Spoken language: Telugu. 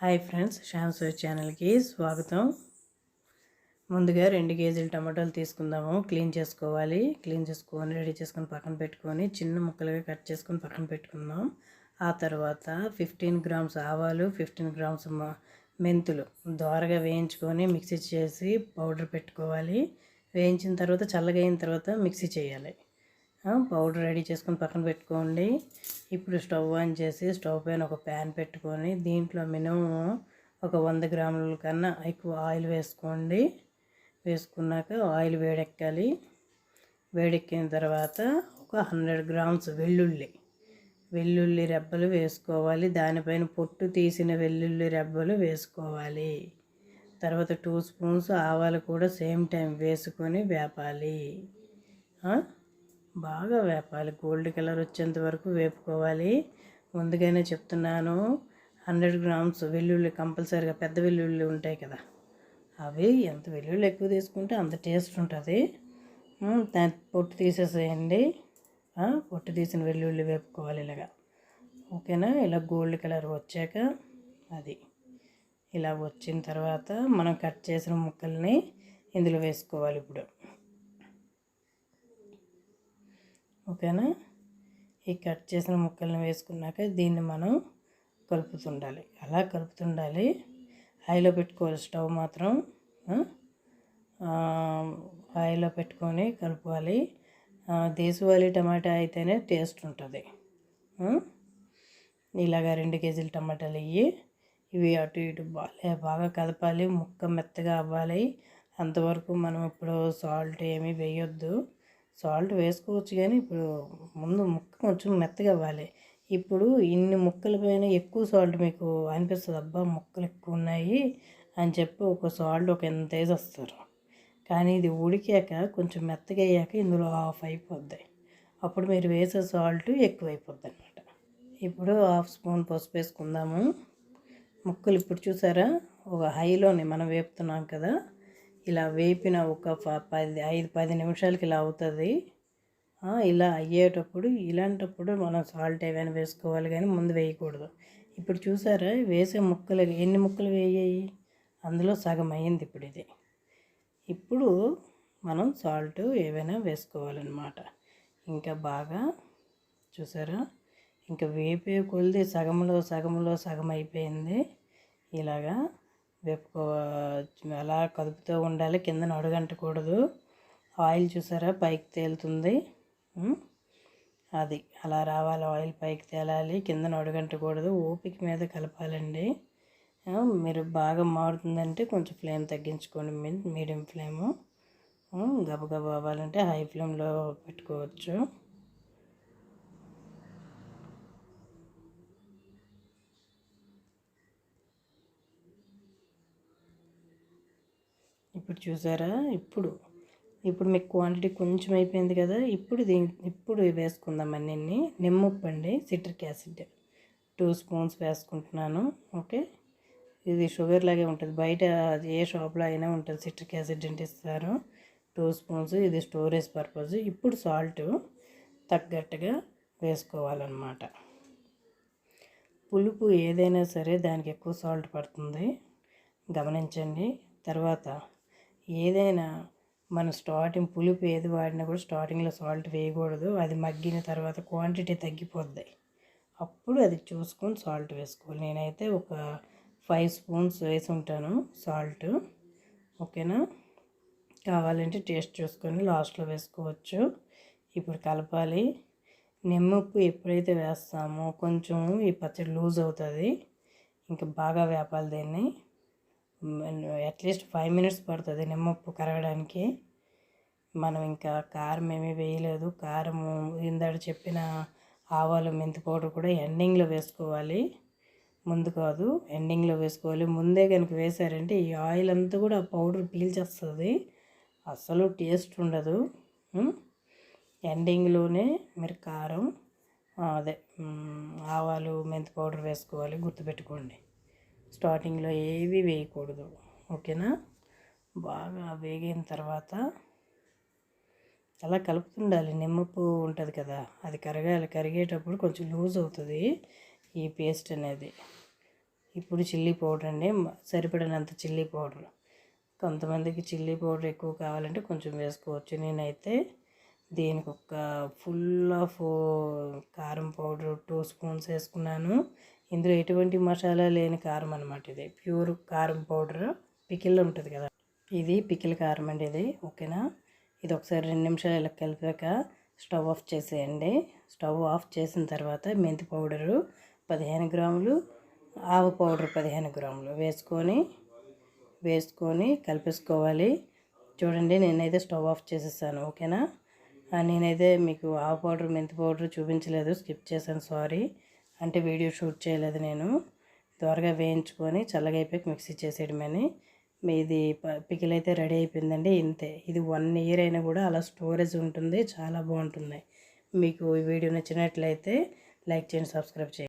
హాయ్ ఫ్రెండ్స్, శ్యామ్సోయ్ ఛానల్కి స్వాగతం. ముందుగా 2 కేజీల టమాటాలు తీసుకుందాము. క్లీన్ చేసుకోవాలి. క్లీన్ చేసుకొని రెడీ చేసుకొని పక్కన పెట్టుకొని చిన్న ముక్కలుగా కట్ చేసుకొని పక్కన పెట్టుకుందాం. ఆ తర్వాత 15 గ్రామ్స్ ఆవాలు, 15 గ్రామ్స్ మెంతులు దోరగా వేయించుకొని మిక్సీ చేసి పౌడర్ పెట్టుకోవాలి. వేయించిన తర్వాత చల్లగా అయిన తర్వాత మిక్సీ చేయాలి. పౌడర్ రెడీ చేసుకొని పక్కన పెట్టుకోండి. ఇప్పుడు స్టవ్ ఆన్ చేసి స్టవ్ పైన ఒక ప్యాన్ పెట్టుకొని దీంట్లో మినిమం ఒక 100 గ్రాముల కన్నా ఎక్కువ ఆయిల్ వేసుకోండి. వేసుకున్నాక ఆయిల్ వేడెక్కాలి. వేడెక్కిన తర్వాత ఒక 100 గ్రామ్స్ వెల్లుల్లి రెబ్బలు వేసుకోవాలి. దానిపైన పొట్టు తీసిన వెల్లుల్లి రెబ్బలు వేసుకోవాలి. తర్వాత 2 స్పూన్స్ ఆవాలు కూడా సేమ్ టైం వేసుకొని వేపాలి. బాగా వేపాలి. గోల్డ్ కలర్ వచ్చేంత వరకు వేపుకోవాలి. ముందుగానే చెప్తున్నాను, 100 గ్రామ్స్ వెల్లుల్లి కంపల్సరీగా, పెద్ద వెల్లుల్లి ఉంటాయి కదా, అవి ఎంత వెల్లుల్లి ఎక్కువ తీసుకుంటే అంత టేస్ట్ ఉంటుంది. దాని పొట్టు తీసేసేయండి. పొట్టు తీసిన వెల్లుల్లి వేపుకోవాలి ఇలాగా. ఓకేనా? ఇలా గోల్డ్ కలర్ వచ్చాక అది ఇలా వచ్చిన తర్వాత మనం కట్ చేసిన ముక్కల్ని ఇందులో వేసుకోవాలి ఇప్పుడు. ఓకేనా? ఈ కట్ చేసిన ముక్కల్ని వేసుకున్నాక దీన్ని మనం కలుపుతుండాలి. అలా కలుపుతుండాలి. హైలో పెట్టుకోవాలి స్టవ్ మాత్రం. హైలో పెట్టుకొని కలుపుకోవాలి. దేశవాళీ టమాటా అయితేనే టేస్ట్ ఉంటుంది. ఇలాగా 2 కేజీల టమాటాలు ఇవి అటు ఇటు బాగా కలపాలి. ముక్క మెత్తగా అవ్వాలి. అంతవరకు మనం ఇప్పుడు సాల్ట్ ఏమీ వేయొద్దు. సాల్ట్ వేసుకోవచ్చు కానీ ఇప్పుడు ముందు ముక్క కొంచెం మెత్తగా అవ్వాలి. ఇప్పుడు ఇన్ని ముక్కల పైన ఎక్కువ సాల్ట్ మీకు అనిపిస్తుంది, అబ్బా ముక్కలు ఎక్కువ ఉన్నాయి అని చెప్పి ఒక సాల్ట్ ఎంత వేసి వస్తారు. కానీ ఇది ఉడికాక కొంచెం మెత్తగా అయ్యాక ఇందులో హాఫ్ అయిపోద్ది. అప్పుడు మీరు వేసే సాల్ట్ ఎక్కువైపోద్ది అనమాట. ఇప్పుడు 1/2 స్పూన్ పసుపు వేసుకుందాము. ముక్కలు ఇప్పుడు చూసారా, ఒక హైలోనే మనం వేపుతున్నాం కదా, ఇలా వేపిన ఒక 5-10 నిమిషాలకి ఇలా అవుతుంది. ఇలా అయ్యేటప్పుడు ఇలాంటప్పుడు మనం సాల్ట్ ఏమైనా వేసుకోవాలి కానీ ముందు వేయకూడదు. ఇప్పుడు చూసారా, వేసే ముక్కలు ఎన్ని ముక్కలు వేయాయి, అందులో సగం అయ్యింది ఇప్పుడు ఇది. ఇప్పుడు మనం సాల్ట్ ఏవైనా వేసుకోవాలన్నమాట. ఇంకా బాగా చూసారా, ఇంకా వేపే కొలిది సగం అయిపోయింది. ఇలాగా అలా కదుపుతూ ఉండాలి. కిందన అడుగంటకూడదు. ఆయిల్ చూసారా పైకి తేలుతుంది. అది అలా రావాలి. ఆయిల్ పైకి తేలాలి, కిందన అడుగంటకూడదు. ఓపిక మీద కలపాలండి. మీరు బాగా మారుతుందంటే కొంచెం ఫ్లేమ్ తగ్గించుకోండి. Medium flame. గబగబా అవ్వాలంటే హై ఫ్లేమ్లో పెట్టుకోవచ్చు. ఇప్పుడు చూసారా, ఇప్పుడు మీకు క్వాంటిటీ కొంచెం అయిపోయింది కదా. ఇప్పుడు వేసుకుందాం అన్నీ. నిమ్మప్పు అండి, సిట్రిక్ యాసిడ్ 2 స్పూన్స్ వేసుకుంటున్నాను. ఓకే, ఇది షుగర్ లాగే ఉంటుంది. బయట ఏ షాప్లో అయినా ఉంటుంది, సిట్రిక్ యాసిడ్ అంటే ఇస్తారు. 2 స్పూన్స్. ఇది స్టోరేజ్ పర్పస్. ఇప్పుడు సాల్ట్ తగ్గట్టుగా వేసుకోవాలన్నమాట. పులుపు ఏదైనా సరే దానికి ఎక్కువ సాల్ట్ పడుతుంది, గమనించండి. తర్వాత ఏదైనా మన స్టార్టింగ్ పులుపు ఏది వాడినా కూడా స్టార్టింగ్లో సాల్ట్ వేయకూడదు. అది మగ్గిన తర్వాత క్వాంటిటీ తగ్గిపోద్ది. అప్పుడు అది చూసుకొని సాల్ట్ వేసుకోవాలి. నేనైతే ఒక 5 స్పూన్స్ వేసి ఉంటాను సాల్ట్. ఓకేనా? కావాలంటే టేస్ట్ చూసుకొని లాస్ట్లో వేసుకోవచ్చు. ఇప్పుడు కలపాలి. నిమ్మప్పు ఎప్పుడైతే వేస్తామో కొంచెం ఈ పచ్చడి లూజ్ అవుతుంది. ఇంకా బాగా వేపాలి దీన్ని. అట్లీస్ట్ 5 మినిట్స్ పడుతుంది నిమ్మప్పు కరగడానికి. మనం ఇంకా కారం ఏమీ వేయలేదు. కారము ఇందాక చెప్పిన ఆవాలు, మెంతి పౌడర్ కూడా ఎండింగ్లో వేసుకోవాలి, ముందు కాదు. ఎండింగ్లో వేసుకోవాలి. ముందే కనుక వేసారంటే ఈ ఆయిల్ అంతా కూడా ఆ పౌడర్ పీల్చేస్తుంది, అసలు టేస్ట్ ఉండదు. ఎండింగ్లోనే మీరు కారం, ఆవాలు, మెంతి పౌడర్ వేసుకోవాలి, గుర్తుపెట్టుకోండి. స్టార్టింగ్లో ఏవి వేయకూడదు. ఓకేనా? బాగా వేగిన తర్వాత అలా కలుపుతుండాలి. నిమ్మప్పు ఉంటుంది కదా, అది కరగాలి. కరిగేటప్పుడు కొంచెం లూజ్ అవుతుంది ఈ పేస్ట్ అనేది. ఇప్పుడు చిల్లీ పౌడర్ అండి, సరిపడినంత చిల్లీ పౌడర్. కొంతమందికి చిల్లీ పౌడర్ ఎక్కువ కావాలంటే కొంచెం వేసుకోవచ్చు. నేనైతే దీనికి ఒక ఫుల్ ఆఫ్ కారం పౌడర్ 2 స్పూన్స్ వేసుకున్నాను. ఇందులో ఎటువంటి మసాలా లేని కారం అనమాట. ఇది ప్యూర్ కారం పౌడర్. పికిల్ ఉంటుంది కదా, ఇది పికిల్ కారం అండి ఇది. ఓకేనా, ఇది ఒకసారి 2 నిమిషాలు ఇలా కలిపాక స్టవ్ ఆఫ్ చేసేయండి. స్టవ్ ఆఫ్ చేసిన తర్వాత మెంతి పౌడరు 15 గ్రాములు, ఆవు పౌడర్ 15 గ్రాములు వేసుకొని కలిపేసుకోవాలి. చూడండి, నేనైతే స్టవ్ ఆఫ్ చేసేసాను. ఓకేనా, నేనైతే మీకు ఆవు పౌడర్ మెంతి పౌడర్ చూపించలేదు, స్కిప్ చేశాను, సారీ. అంటే వీడియో షూట్ చేయలేదు నేను. త్వరగా వేయించుకొని చల్లగా అయిపోయి మిక్సీ చేసేయడమని. మీది పికిల్ అయితే రెడీ అయిపోయిందండి. ఇంతే, ఇది 1 ఇయర్ అయినా కూడా అలా స్టోరేజ్ ఉంటుంది, చాలా బాగుంటుంది. మీకు ఈ వీడియో నచ్చినట్లయితే లైక్ చేయండి, సబ్స్క్రైబ్ చేయండి.